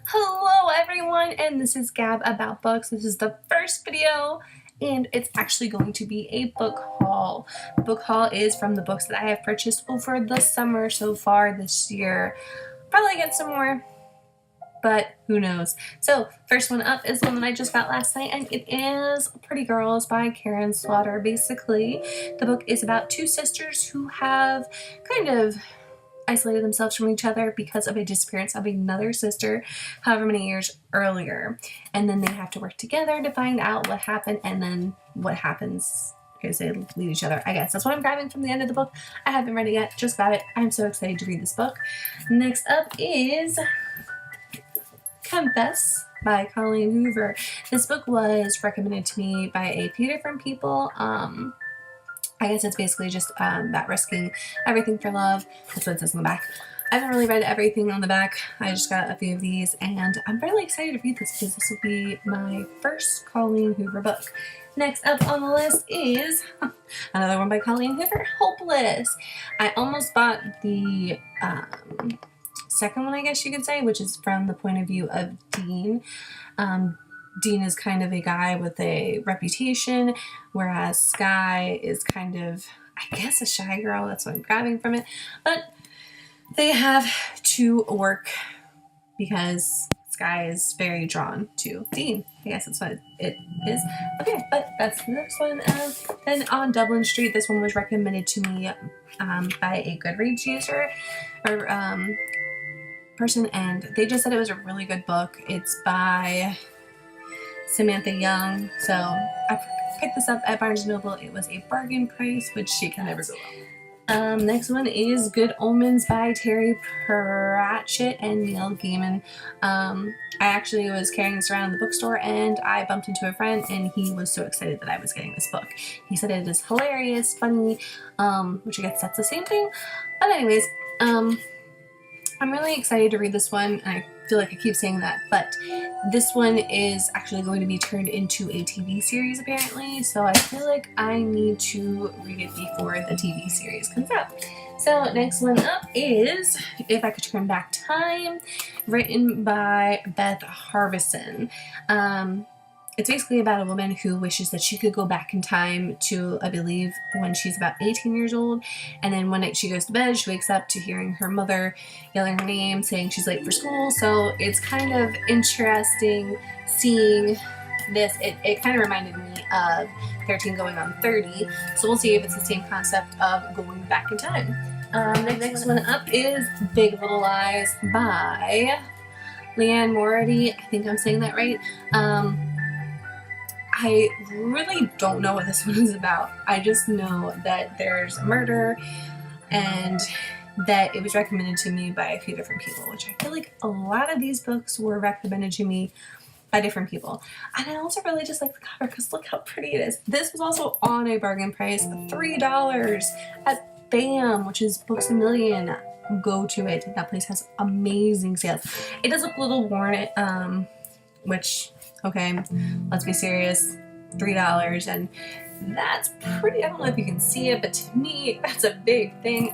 Hello everyone, and this is Gab About Books. This is the first video, and it's actually going to be a book haul. The book haul is from the books that I have purchased over the summer so far this year. Probably get some more, but who knows. So first one up is one that I just got last night, and it is Pretty Girls by Karen Slaughter. Basically, the book is about two sisters who have kind of isolated themselves from each other because of a disappearance of another sister however many years earlier, and then they have to work together to find out what happened, and then what happens is they leave each other. I guess that's what I'm grabbing from the end of the book. I haven't read it yet, just got it. I'm so excited to read this book. Next up is Confess by Colleen Hoover. This book was recommended to me by a few different people. I guess it's basically just about risking everything for love. That's what it says on the back. I haven't really read everything on the back. I just got a few of these, and I'm really excited to read this because this will be my first Colleen Hoover book. Next up on the list is another one by Colleen Hoover, Hopeless. I almost bought the second one, I guess you could say, which is from the point of view of Dean. Dean is kind of a guy with a reputation, whereas Sky is kind of, I guess, a shy girl. That's what I'm grabbing from it. But they have to work because Sky is very drawn to Dean. I guess that's what it is. Okay, but that's the next one. Then on Dublin Street, this one was recommended to me by a Goodreads user or person, and they just said it was a really good book. It's by Samantha Young. So I picked this up at Barnes & Noble. It was a bargain price, which she can never go wrong. Next one is Good Omens by Terry Pratchett and Neil Gaiman. I actually was carrying this around the bookstore, and I bumped into a friend, and he was so excited that I was getting this book. He said it is hilarious, funny, which I guess that's the same thing. But anyways, I'm really excited to read this one, and I feel like I keep saying that, but this one is actually going to be turned into a TV series apparently, so I feel like I need to read it before the TV series comes out. So next one up is If I Could Turn Back Time, written by Beth Harbison. It's basically about a woman who wishes that she could go back in time to, I believe, when she's about 18 years old. And then one night she goes to bed, she wakes up to hearing her mother yelling her name, saying she's late for school. So it's kind of interesting seeing this. It kind of reminded me of 13 going on 30. So we'll see if it's the same concept of going back in time. The next one up is Big Little Lies by Leanne Morady. I think I'm saying that right. I really don't know what this one is about. I just know that there's murder and that it was recommended to me by a few different people, which I feel like a lot of these books were recommended to me by different people. And I also really just like the cover because look how pretty it is. This was also on a bargain price, $3 at BAM, which is Books A Million. Go to it. That place has amazing sales. It does look a little worn, which, okay, let's be serious, $3, and that's pretty, I don't know if you can see it, but to me, that's a big thing.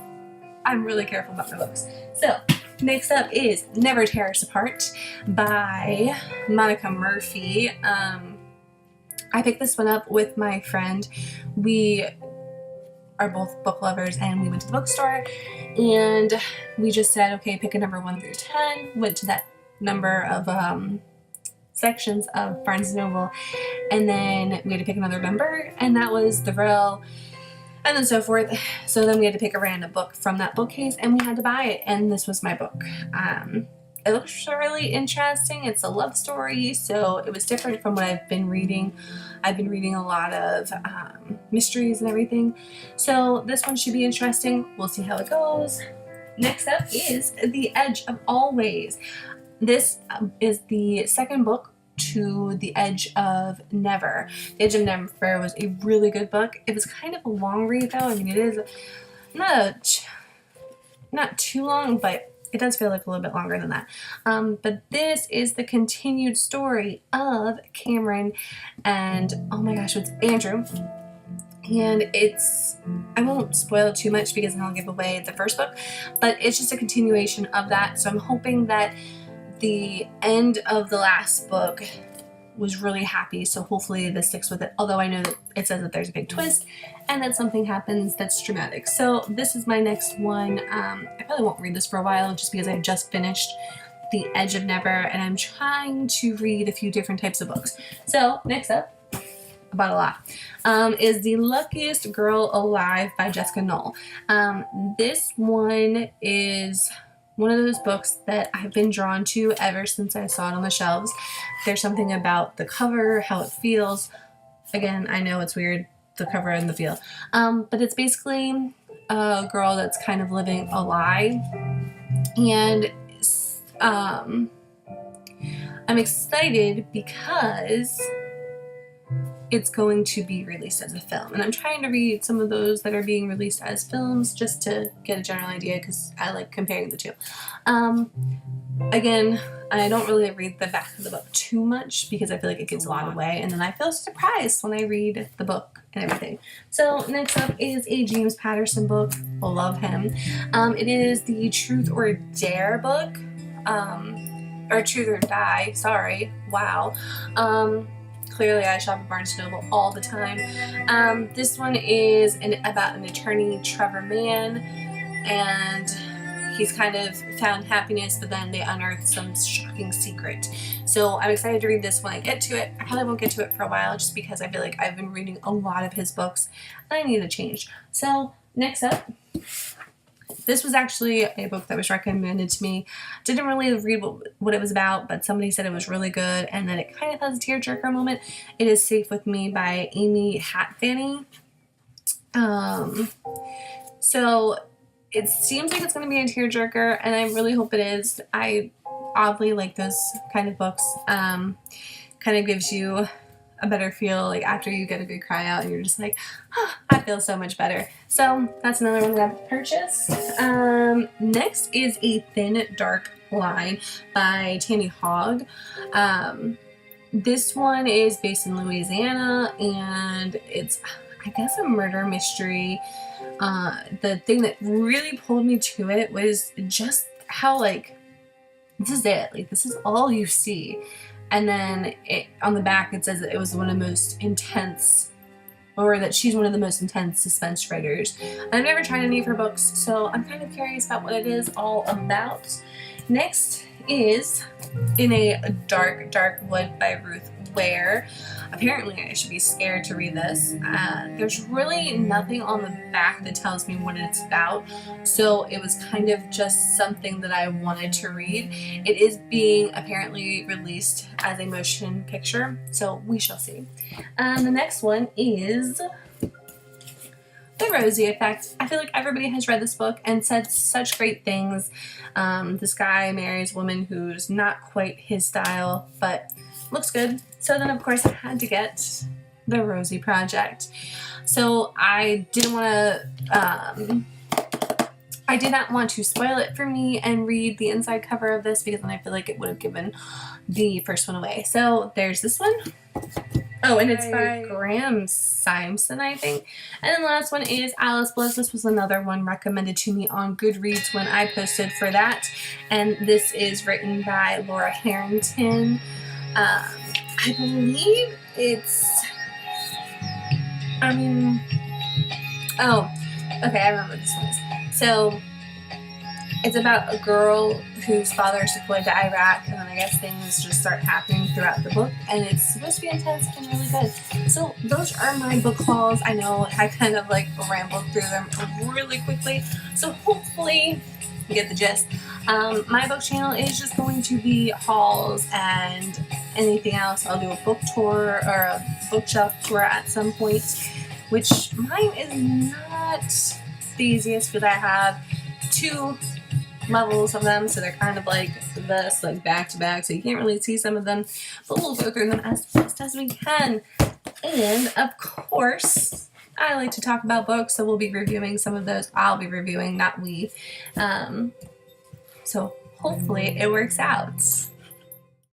I'm really careful about my books. So, next up is Never Tear Us Apart by Monica Murphy. I picked this one up with my friend. We are both book lovers, and we went to the bookstore, and we just said, okay, pick a number 1 through 10, went to that number of, sections of Barnes & Noble, and then we had to pick another number, and that was the row, and then so forth. So then we had to pick a random book from that bookcase, and we had to buy it, and this was my book. It looks really interesting. It's a love story, so it was different from what I've been reading. I've been reading a lot of mysteries and everything, so this one should be interesting. We'll see how it goes. Next up is The Edge of Always. This is the second book to The Edge of Never. The Edge of Never was a really good book. It was kind of a long read though. I mean, it is not too long, but it does feel like a little bit longer than that. But this is the continued story of Cameron and, oh my gosh, it's Andrew. And it's, I won't spoil too much because then I'll give away the first book, but it's just a continuation of that. So I'm hoping that the end of the last book was really happy, so hopefully this sticks with it, although I know that it says that there's a big twist and that something happens that's dramatic. So this is my next one. I probably won't read this for a while just because I just finished The Edge of Never and I'm trying to read a few different types of books. So next up, about a lot, is The Luckiest Girl Alive by Jessica Knoll. This one is one of those books that I've been drawn to ever since I saw it on the shelves. There's something about the cover, how it feels. Again, I know it's weird, the cover and the feel. But it's basically a girl that's kind of living a lie. And I'm excited because it's going to be released as a film, and I'm trying to read some of those that are being released as films just to get a general idea because I like comparing the two. Again, I don't really read the back of the book too much because I feel like it gives a lot away, and then I feel surprised when I read the book and everything. So next up is a James Patterson book. Love him. It is the Truth or Dare book, or Truth or Die, sorry, wow. Clearly I shop at Barnes & Noble all the time. This one is about an attorney, Trevor Mann, and he's kind of found happiness, but then they unearth some shocking secret. So I'm excited to read this when I get to it. I probably won't get to it for a while just because I feel like I've been reading a lot of his books and I need a change. So next up, this was actually a book that was recommended to me. Didn't really read what it was about, but somebody said it was really good and that it kind of has a tearjerker moment. It is Safe With Me by Amy Hatfanny. So it seems like it's going to be a tearjerker, and I really hope it is. I oddly like those kind of books. Kind of gives you a better feel, like after you get a good cry out and you're just like, oh, I feel so much better. So that's another one that I've purchased. Next is A Thin Dark Line by Tammy Hogg. This one is based in Louisiana and it's, I guess, a murder mystery. The thing that really pulled me to it was just how, like, this is it, like this is all you see. And then on the back it says that it was one of the most intense, or that she's one of the most intense suspense writers. And I've never tried any of her books, so I'm kind of curious about what it is all about. Next is In a Dark, Dark Wood by Ruth Ware. Apparently I should be scared to read this. There's really nothing on the back that tells me what it's about, so it was kind of just something that I wanted to read. It is being apparently released as a motion picture, so we shall see. The next one is The Rosie Effect. I feel like everybody has read this book and said such great things. This guy marries a woman who's not quite his style, but looks good. So then, of course, I had to get The Rosie Project. So I didn't want to, I did not want to spoil it for me and read the inside cover of this because then I feel like it would have given the first one away. So there's this one. Oh, and it's by Graham Simpson, I think. And then the last one is Alice Bliss. This was another one recommended to me on Goodreads when I posted for that. And this is written by Laura Harrington. I believe it's, oh, okay, I remember what this one is. So it's about a girl whose father is deployed to Iraq, and then I guess things just start happening throughout the book, and it's supposed to be intense and really good. So those are my book hauls. I know I kind of like rambled through them really quickly, so hopefully you get the gist. My book channel is just going to be hauls and anything else. I'll do a book tour or a bookshelf tour at some point, which mine is not the easiest because I have 2 levels of them, so they're kind of like this, like back to back, so you can't really see some of them, but we'll go through them as fast as we can. And of course I like to talk about books, so we'll be reviewing some of those. I'll be reviewing, not we. So hopefully it works out.